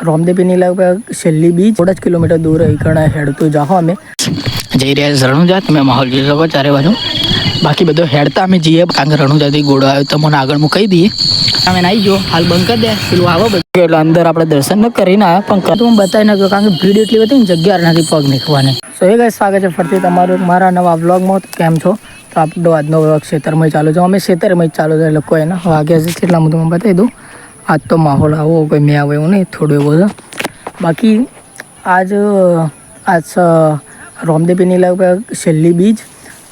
રોમદેપીની લગભગ છેલ્લી બીજ થોડા જ કિલોમીટર દૂર એકણા હેડતું જાઓ અમે જઈ રહ્યા રણુજા. તમે માહોલ જોઈ શકો ચારે બાજુ. બાકી બધો હેડતા અમે જઈએ કારણ કે રણુજાથી ઘોડો આવ્યો તમને આગળ હું કહી દઈએ. તમે નાઈ જો હાલ બંધ કરી દે પેલું આવો બધું એટલે અંદર આપણે દર્શન ન કરીને આવ્યા પણ હું બતાવી નાખ્યો કારણ કે ભીડ એટલી હતી ને જગ્યા નથી પગ નીકળવાની. સો એ ગાઈસ સ્વાગત છે ફરતી તમારું મારા નવા વ્લોગમાં. કેમ છો? તો આપણો આજનો વ્લોગ ખેતરમાં ચાલુ છે. અમે ખેતરમાં જ ચાલુ છે લોકો એના વાગ્યા છે કેટલા હું તમને બતાવી દઉં. આજ તો માહોલ આવો કોઈ મેં આવે એવું નહીં થોડું એવું છે. બાકી આજ રોમદેપીની લગભગ છેલ્લી બીજ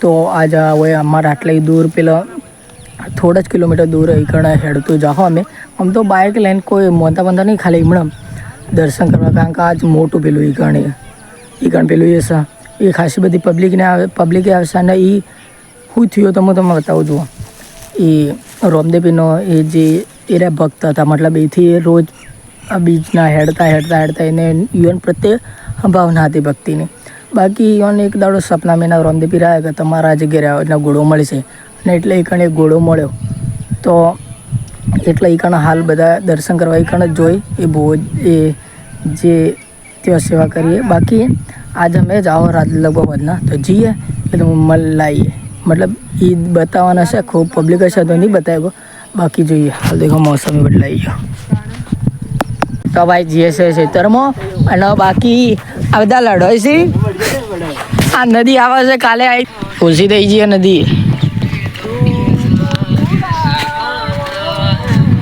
તો આજ હોય અમારા આટલી દૂર પેલા થોડા જ કિલોમીટર દૂર એકણા હેડતું જાઓ અમે. આમ તો બાઇક લઈને કોઈ મોટા બંધા નહીં ખાલી હમણાં દર્શન કરવા કારણ કે આજ મોટું પેલું ઈકણ પેલું એ છે એ ખાસી બધી પબ્લિકે આવશે અને એ શું થયું તો હું તમને બતાવું છું. એ રોમદેપીનો એ જે એરા ભક્ત હતા મતલબ એથી રોજ આ બીજના હેડતા એને યુવાન પ્રત્યે ભાવના હતી ભક્તિની. બાકી યુવાન એક દાડો સપના મેના રોમદેપી રહ્યા કે તમારા જગ્યાએ એના ઘોડો મળશે અને એટલે એ કણે ઘોડો મળ્યો તો એટલે એ કણે હાલ બધા દર્શન કરવા એ કણે જોઈ એ બહુ એ જે ત્યાં સેવા કરીએ. બાકી આજ અમે જાઓ રાત લગભગ વધના તો જઈએ એટલે લાવીએ મતલબ એ બતાવવાના છે ખૂબ પબ્લિક હશે તો નહીં બતાવ્યો. બાકી જોઈએ હાલ દેખો મોસમ બદલાઈ ગયો તો ભાઈ જઈએ છે ખેતરમાં અને બાકી આ બધા લડાઈ છે. આ નદી આવે છે કાલે આવી ઓછી થઈ જઈએ નદી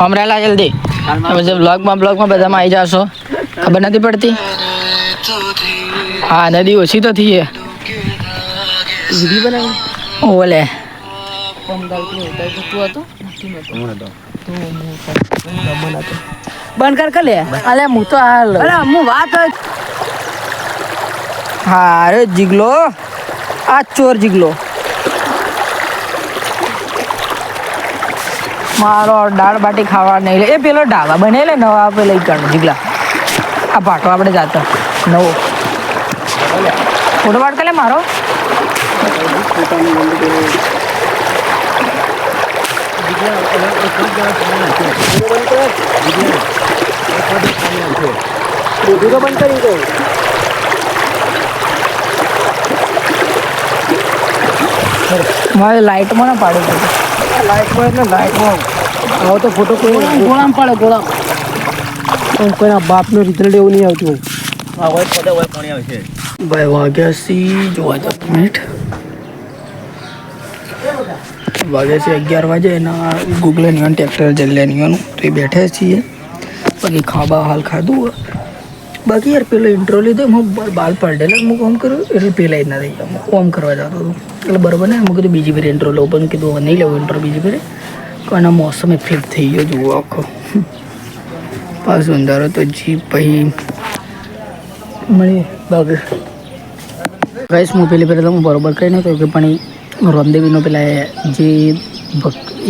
અમરેલા જલ્દી તમે બ્લોગમાં બધામાં આવી જશો ખબર નથી પડતી. હા નદી ઓછી તો થઈ ઓલે બંધ કર લે અલે હું તો હાલ હું વાત હા અરે જીગલો આ ચોર જીગલો મારો દાળ બાટી ખાવા નહીં લે એ પેલો ડાબા બને લે નવા પેલા કણ જીગલા આ ભાટો આપણે જાતો નવો ફોટો પાડ કે લે મારો મારે લાઇટમાં ના પાડવું પડે. લાઇટમાં એટલે લાઇટમાં આવો તો ફોટો કોઈ ગોળામાં પાડે ગોળા કોઈના બાપનું રિઝલ્ટ એવું નહીં આવતું. ભાઈ વાગ્યા સી જોવા જ મિનિટ વાગ્યા છે 11 વાગે એના ગૂગલે નહીં ટ્રેક્ટર જલ્યા નહીં તો એ બેઠા છીએ. બાકી ખાવા હાલ ખાધું. બાકી યાર પેલો ઇન્ટ્રો લીધો હું બાલ પડેલા હું કોમ કર્યું એટલે પેલા જ ના થઈ ગયા કોમ કરવા જતો હતો એટલે બરાબર ને હું કીધું બીજી ફેર ઇન્ટ્રો લઉં પણ કીધું નહીં લેવું ઇન્ટ્રો બીજી ફેરે કોઈના મોસમ ફ્લિપ થઈ ગયો જુઓ આખો પાછું અંધારો તો જીપ પછી મળી બાકી ગાઈસ હું પેલી પહેલાં હું બરાબર કહી નહોતો કે પણ રોમદેવીનો પેલા જે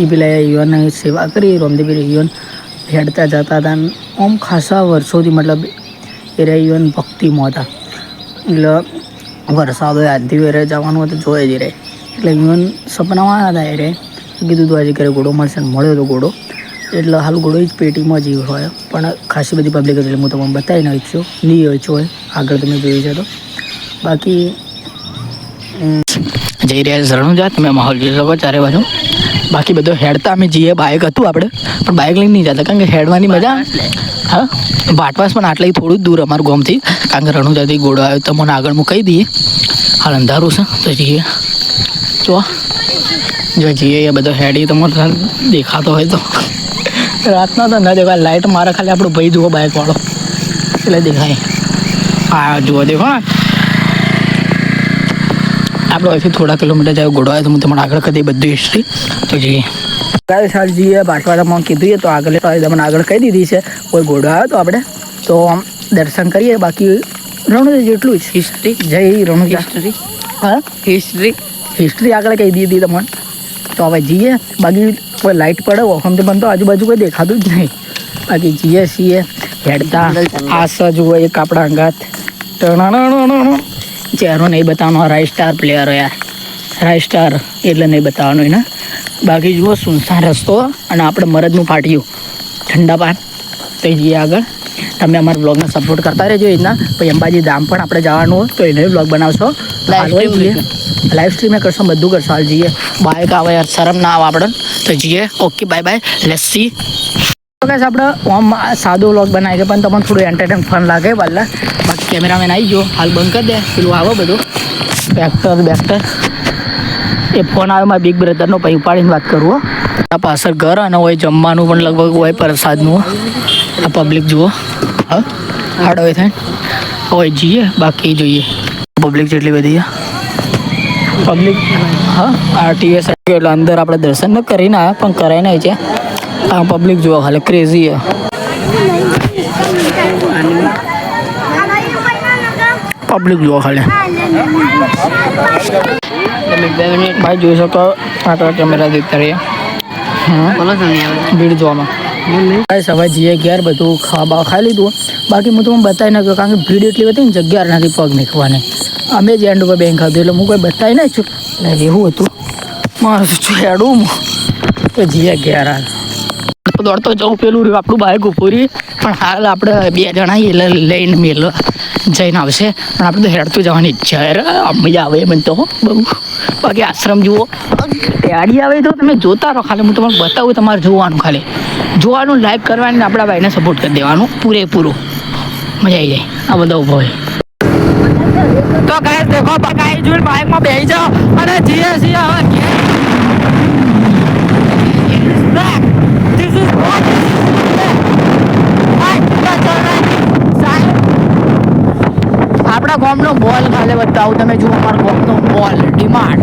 એ પેલા યુવાનની સેવા કરી રોમદેવી યુવાન હેડતા જતા હતા આમ ખાસા વર્ષોથી મતલબ એ યુવાન ભક્તિમાં હતા એટલે વરસાદ હોય આજથી વેરે જવાનું હોય તો જોઈ જ રહે એટલે યુવાન સપનામાં આવ્યા હતા કીધું તું આજે ઘરે ઘોડો મળશે ને મળ્યો તો ઘોડો એટલે હાલ ઘોડો જ પેટીમાં જીવ હોય પણ ખાસી બધી પબ્લિક હતી એટલે હું તમને બતાવી નાખી છું નહીં હોય હોય આગળ તમે જોઈ છે તો. બાકી જઈ રહ્યા રણુજા તમે માહોલ જોઈ શકો ચારે બાજુ. બાકી બધો હેડતા અમે જઈએ બાઇક હતું આપણે પણ બાઇક લઈને નહીં જતા કારણ કે હેડવાની મજા હા ભાટવાસ પણ આટલે થોડું જ દૂર અમારું ગામથી કારણ કે રણુજાથી ઘોડો આવ્યો તો મને આગળ હું કહી દઈએ હાલ અંધારું છે તો જઈએ જો જઈએ એ બધો હેડી તમારે દેખાતો હોય તો રાતના તો ન દેખાય લાઇટ મારે ખાલી આપણો ભાઈ જુઓ બાઇકવાળો એટલે દેખાય. હા જુઓ દેખો આપણે અહીંથી થોડા કિલોમીટર જાય ઘોડો આવે તો હું તમારે આગળ કદી બધી હિસ્ટ્રી તો જઈએ કાલે સાલ જઈએ બાટવાડામાં કીધું તો આગળ તમને આગળ કહી દીધી છે કોઈ ઘોડો આવ્યો તો આપણે તો આમ દર્શન કરીએ. બાકી રણુજા જેટલું જ હિસ્ટ્રી જય રણુજા હિસ્ટ્રી હા હિસ્ટ્રી આગળ કહી દીધી તમને તો હવે જઈએ. બાકી કોઈ લાઇટ પડે વખમથી પણ તો આજુબાજુ કોઈ દેખાતું જ નહીં. બાકી જઈએ છીએ હેડતા આસ જુઓ એક આપણા અંગાત ચહેરો નહીં બતાવવાનો રાઇ સ્ટાર પ્લેયર યાર રાઇ સ્ટાર એટલે નહીં બતાવવાનું એને. બાકી જુઓ સુનસાન રસ્તો અને આપણે મરદનું પાટિયું ઠંડા પાન તો જઈએ આગળ. તમે અમારા બ્લોગને સપોર્ટ કરતા રહેજો એ રીતના. પછી અંબાજી ધામ પણ આપણે જવાનું હોય તો એને બ્લોગ બનાવશો. લાઈવ સ્ટ્રીમે કરશો, બધું કરશો. હાલ જઈએ. બાઇક આવે યાર, શરમ ના આવે આપણે તો જઈએ. Okay bye bye, let's see. તો ગાઈસ આપણે ઓમ સાદો વ્લોગ બનાવી છે પણ તમને થોડું એન્ટરટેન ફન લાગે વાલા. બાકી કેમેરામેન આવી ગયો, હાલ બંધ કરી દે. પેલું આવે બધું બેક્ટર એ ફોન આવ્યો મારા બિગ બ્રધરનો, પછી ઉપાડીને વાત કરું. આ પાછળ ઘર અને હોય જમવાનું પણ લગભગ હોય પ્રસાદનું. આ પબ્લિક જુઓ. હા હાડ હોય થાય હોય જઈએ. બાકી જોઈએ પબ્લિક જેટલી બધી પબ્લિક. હા આરટીએસ એટલે અંદર આપણે દર્શન ન કરીને આવ્યા પણ કરાય નહીં છે. આ પબ્લિક જુઓ ખાલી ક્રેઝી છે. પબ્લિક જુઓ ખાલી ભાઈ જોઈ શકો. આટલા કેમેરા દેખતા રહીએ ભીડ જોવામાં. હવે જઈએ ઘેર, બધું ખાવા ખાઈ લીધું. બાકી હું તમને બતાવી નાખ્યો કારણ કે ભીડ એટલી બધી ને જગ્યા નથી પગ મૂકવાની. અમે જ એન્ડ ઉપર બેંક ખાધું એટલે હું કોઈ બતાવી નહીં છું. એટલે એવું હતું મારું હેડું તો જઈએ ઘેર. હાલ દોડતો જવું પેલું આપણું બાઇક ઉભું પણ હાલ આપણે 2 જણા એટલે લઈને મેલ જઈને આવશે. પણ આપણે તો હેડતું જવાની ઈચ્છા મજા આવે મને તો બહુ. બાકી આશ્રમ જુઓ, ગાડી આવે તો તમે જોતા રહો. ખાલી હું તમને બતાવું, તમારે જોવાનું, ખાલી જોવાનું, લાઈક કરવાની, આપણા ભાઈને સપોર્ટ કરી દેવાનું પૂરેપૂરું. મજા આવી જાય આ બધા ઉભો હોય તો. ગાઈસ દેખો, ગાઈસ જોઈને બાઇકમાં બેસી જાઓ અને જીએ છીએ હવે. આપણા ગામનો બોલ ખાલી બતાવું. તમે જુઓ અમારા ગામનો બોલ ડિમાન્ડ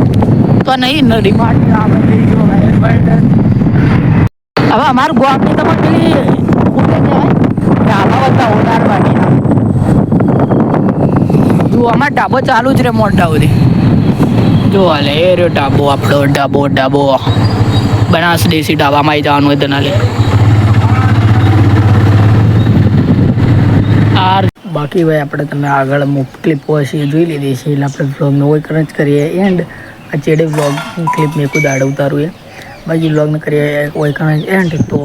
તો નહીં ને ડિમાન્ડ. હવે અમારું ગામની તમે પેલી ઢાબા બતાવો દારવાડી. જુઓ અમારે ઢાબો ચાલુ જ રે મોટા સુધી. જો હાલે એ રહ્યો ઢાબો આપણો. ઢાબો બનાસ દેશી ઢાબામાં આવી જવાનું હોય તેના લે. બાકી ભાઈ આપણે તમે આગળ ક્લિપો હશે જોઈ લીધી છે એટલે આપણે વ્લોગનો હોય જ કરીએ. એન્ડ આ ચેડે વ્લોગની ક્લિપ મેં ખુદ આડ ઉતારું એ. બાકી વ્લોગને કરીએ હોય એન્ડ. તો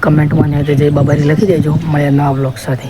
કમેન્ટમાં ને જય બાબારી લખી દેજો. મળે નવા વ્લોગ સાથે.